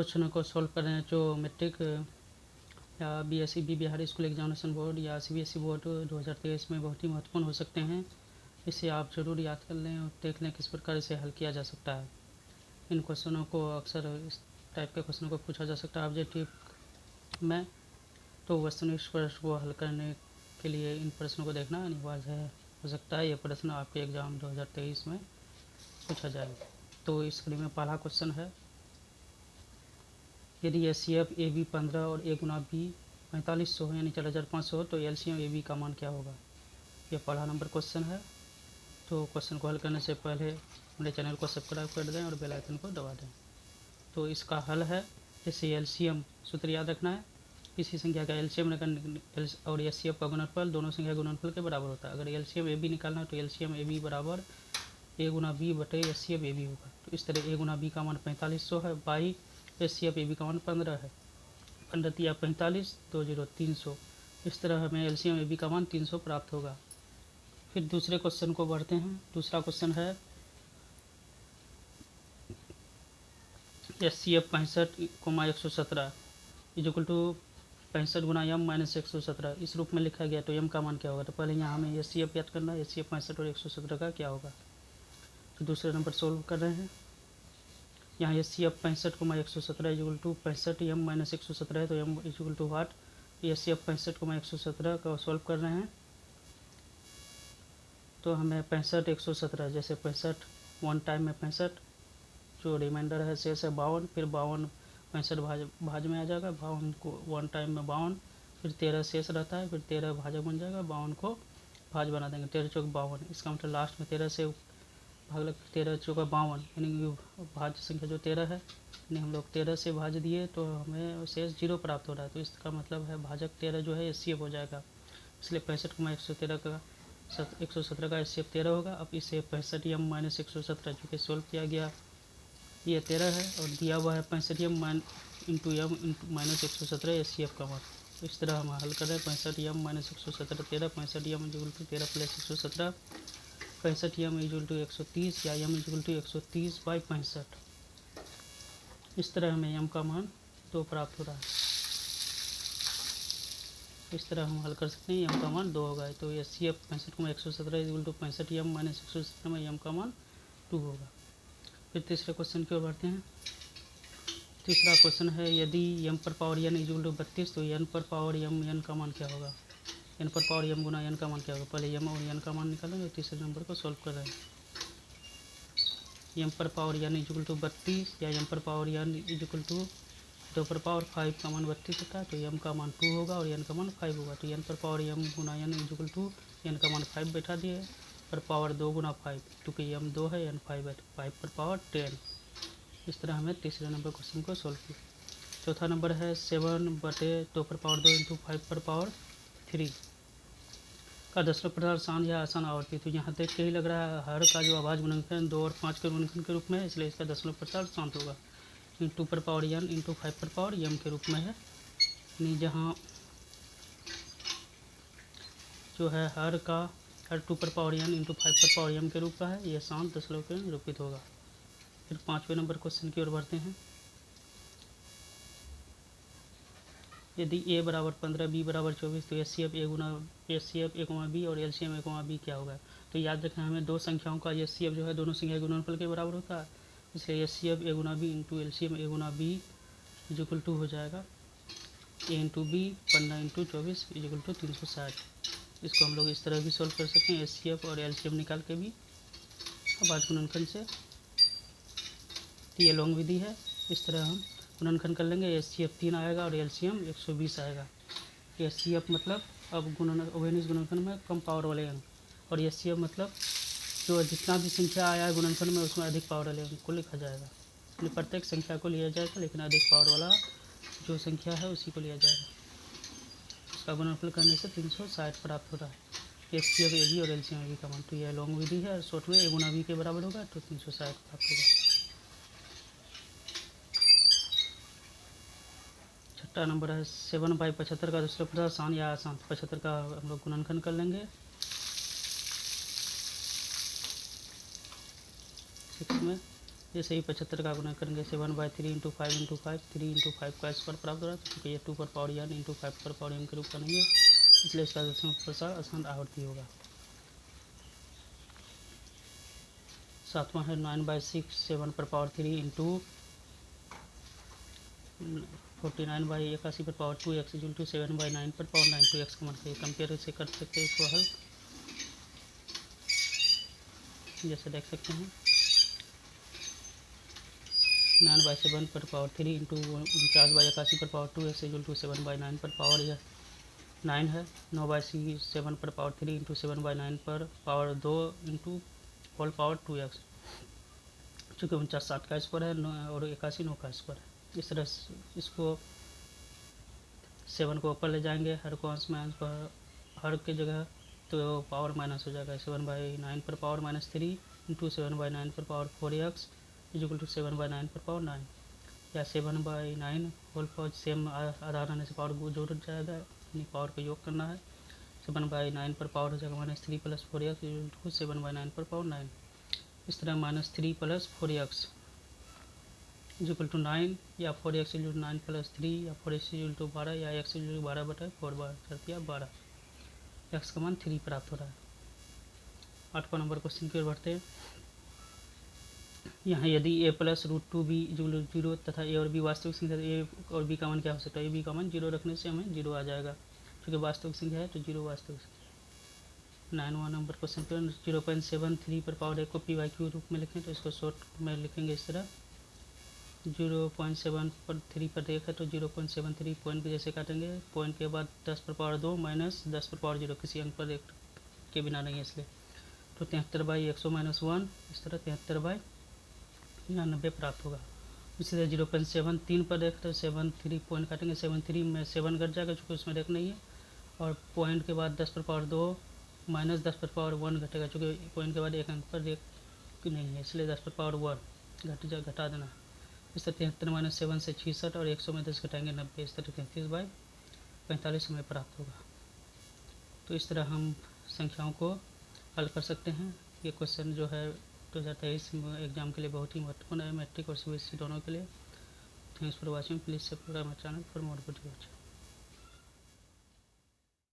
क्वेश्चनों को सॉल्व कर रहे हैं जो मैट्रिक या BSc Bihar school examination board या CBSE बोर्ड 2023 में बहुत ही महत्वपूर्ण हो सकते हैं। इसे आप ज़रूर याद कर लें और देख लें किस प्रकार इसे हल किया जा सकता है। इन क्वेश्चनों को अक्सर इस टाइप के क्वेश्चनों को पूछा जा सकता है ऑब्जेक्टिव में, तो वस्तुनिष्ठ प्रश्न को हल करने के लिए इन प्रश्नों को देखना अनिवार्य हो सकता है। यह प्रश्न आपके एग्ज़ाम 2023 में पूछा जाए। तो इस कड़ी में पहला क्वेश्चन है, यदि HCF AB 15 और A गुना B 4500 हो यानी 4500 हो तो LCM AB का मान क्या होगा। यह पहला नंबर क्वेश्चन है। तो क्वेश्चन को हल करने से पहले मेरे चैनल को सब्सक्राइब कर दें और बेल आइकन को दबा दें। तो इसका हल है, जैसे LCM सूत्र याद रखना है, किसी संख्या का LCM और HCF का गुणनफल दोनों संख्या गुणनफल के बराबर होता है। अगर LCM AB निकालना है तो LCM AB बराबर A गुना B बटे HCF AB होगा। तो इस तरह A गुना B का मान 4500 है, बाई HCF AB का मान 15 है। 15 या 45 20 300। इस तरह हमें LCM AB का मान 300 प्राप्त होगा। फिर दूसरे क्वेश्चन को बढ़ते हैं। दूसरा क्वेश्चन है HCF 65,117 इक्वल टू 65 गुना M माइनस 117 इस रूप में लिखा गया, तो M का मान क्या होगा। तो पहले यहाँ हमें HCF याद करना है, HCF 65 और 117 का क्या होगा। तो दूसरे नंबर सोल्व कर रहे हैं। यहाँ HCF 65,117 equal to 65 M minus 117 है, तो M equal to what. HCF 65,117 का सॉल्व कर रहे हैं, तो हमें 65 117 जैसे 65 वन टाइम में 65, जो रिमाइंडर है शेष है 52, फिर 52 65 भाज में आ जाएगा, 52 को वन टाइम में 52, फिर 13 शेष रहता है, फिर 13 भाजक बन जाएगा, 52 को भाज बना देंगे, 13 चौक 52। इसका मतलब लास्ट में 13 से भाग लग 13 चौका 52 यानी भाज्य संख्या जो 13 है, यानी हम लोग 13 से भाज दिए तो हमें शेष 0 प्राप्त हो रहा है। तो इसका मतलब है भाजक 13 जो है HCF हो जाएगा, इसलिए 65,117 का 117 का HCF 13 होगा। अब इसे 65 M माइनस 117 जो कि सोल्व किया गया, ये 13 है और दिया हुआ है 65 M into M into minus 117 HCF का मान। तो इस तरह हम हल कर रहे हैं 65 M minus 117 13, 65 M equal to 13 plus 117, 65 M equal to 130 या M इक्वल टू 130 बाई 65। इस तरह हमें M का मान 2 प्राप्त हो रहा है। इस तरह हम हल कर सकते हैं, M का मान 2 होगा। तो HCF 65,117 equal to 65 M minus 117 में M का मान 2 होगा। फिर तीसरे क्वेश्चन की ओर बढ़ते हैं। तीसरा क्वेश्चन है, यदि M पर पावर N इक्वल टू 32 तो N पर पावर M N का मान क्या होगा। N पर पावर M गुना N का मान क्या होगा। पहले M और N का मान निकालेंगे, तीसरे नंबर को सॉल्व कर रहे हैं। M पर पावर N इक्वल टू 32 या M पर पावर N इक्वल टू 2 पर पावर 5 का मान 32 होता है, तो M का मान 2 होगा और N का मान 5 होगा। तो N पर पावर M गुना N इक्वल टू N का मान 5 बैठा दिए, पर पावर 2 गुना 5, क्योंकि M 2 है N 5 है, 5 पर पावर 10। इस तरह हमें तीसरे नंबर क्वेश्चन को सॉल्व किया। चौथा नंबर है 7 बटे 2 पर पावर 2 इंटू 5 पर पावर 3 का दशमलव प्रसार शांत या आसान आवर्ती। तो यहाँ देख के ही लग रहा है हर का जो अभाज्य गुणनखंड 2 और 5 के गुणनखंड के रूप में है, इसलिए इसका दशमलव प्रसार शांत होगा। 2 पर पावर N इंटू 5 पर पावर M के रूप में है, यानी जहाँ जो है हर 2 पर पावर N इंटू 5 पर पावर M के रूप का है, यह शांत दशमलव के निरूपित होगा। फिर 5वें नंबर क्वेश्चन की ओर बढ़ते हैं। यदि A बराबर 15 B बराबर 24 तो HCF A Guna HCF A गुना B और LCM A गुना B क्या होगा। तो याद रखना हमें दो संख्याओं का HCF जो है दोनों संख्या गुणनफल के बराबर होता है, इसलिए HCF A गुना B इंटू LCM A गुना B इक्वल टू हो जाएगा A into B 15 into 24 equal to 360। इसको हम लोग इस तरह भी सॉल्व कर सकते हैं, HCF और LCM निकाल के भी अभाज्य गुणनखंड से। ये लॉन्ग विधि है, इस तरह हम गुणनखंड कर लेंगे। HCF 3 आएगा और LCM 120 आएगा। HCF मतलब अब अवयनिष्ठ गुणनखंड में कम पावर वाले अंक, और HCF मतलब जो जितना भी संख्या आया है गुणनखंड में उसमें अधिक पावर वाले अंक को लिखा जाएगा। प्रत्येक संख्या को लिया जाएगा, लेकिन अधिक पावर वाला जो संख्या है उसी को लिया जाएगा। इसका गुणनफल करने से 360 प्राप्त हो रहा है। HCF AB और LCM AB का मान। तो यह लॉन्ग विधि है, शॉर्ट में A गुना B के बराबर होगा, तो 360 प्राप्त होगा। छठा नंबर है 7 बाई 75 का दशमलव प्रसार शांत या अशांत। 75 का हम लोग गुणनखंड कर लेंगे 6 में, जैसे ही 75 का गुणा करेंगे 7/3 इंटू 5 इंटू 5 3 इंटू 5 का स्क्वायर प्राप्त हो रहा है, क्योंकि ये 2 पर पावर n इंटू 5 पर पावर m के रूप का नहीं है, इसलिए इसका दशमलव प्रसार आसान आवृत्ति होगा। 7वां है 9/6 7 पर पावर 3 इंटू 49/81 पर पावर 2x इंटू 7/9 पर पावर 9 2x का मान है। कंपेयर से कर सकते हैं इसको हल, जैसे देख सकते हैं 9/7 पर पावर 3 इंटू 49/81 पर पावर 2x इंटू 7/9 पर पावर यह 9 है। 9/7 पर पावर 3 इंटू 7/9 पर power 2 into whole power 2x, चूँकि 49 7 का स्क्वायर है और 81 9 का स्क्वायर है। इस तरह इसको 7 को ऊपर ले जाएंगे, हर को अंश में, अंश पर हर की जगह, तो पावर माइनस हो जाएगा। 7/9 पर पावर -3 इंटू 7/9 पर पावर 4x इक्वल टू 7/9 पर पावर 9, या 7/9 होल पावर सेम आधार रहने से पावर जोड़ जाएगा, यानी पावर का योग करना है। 7/9 पर पावर हो जाएगा -3 + 4x इक्वल टू 7/9 पर पावर 9। इस तरह -3 + 4x इक्वल टू 9, या 4x इक्वल टू 9 + 3, या 4x इक्वल टू 12, या x इक्वल टू 12/4 करती है 12, x का मान 3 प्राप्त हो रहा है। 8वां नंबर क्वेश्चन की ओर बढ़ते हैं। यहाँ यदि a + √2b इक्वल टू 0 तथा a और b वास्तविक संख्या, a और b का मान क्या हो सकता है? a b का मान 0 रखने से हमें 0 आ जाएगा, क्योंकि वास्तविक संख्या है तो 0 वास्तविक संख्या। 9वां नंबर क्वेश्चन पे 0.73 पर पावर 1 को p/q रूप में लिखें, तो इसको शॉर्ट में लिखेंगे इस तरह। 0.73 पर 1 है तो 0.73 पॉइंट के जैसे काटेंगे, पॉइंट के बाद 10 पर पावर 2 माइनस 10 पर पावर 0, किसी अंक पर 1 के बिना नहीं है इसलिए, तो 73/100 - 1, इस तरह 73/99 प्राप्त होगा। इसी तरह 0.73 पर देख तो 73 पॉइंट काटेंगे, 73 में 7 कट जाएगा चूँकि उसमें रेख नहीं है, और पॉइंट के बाद 10 पर पावर 2 माइनस 10 पर पावर 1 घटेगा, चूँकि पॉइंट के बाद एक अंक पर रेख नहीं है, इसलिए 10 पर पावर 1 घटा देना। इस तरह 73 - 7 से 66, और 100 में 10 घटाएंगे 90, इस तरह 33/45 हमें प्राप्त होगा। तो इस तरह हम संख्याओं को हल कर सकते हैं। ये क्वेश्चन जो है 2023 एग्जाम के लिए बहुत ही महत्वपूर्ण है, मैट्रिक और CBSE दोनों के लिए। Thanks for watching, please subscribe my channel for more videos.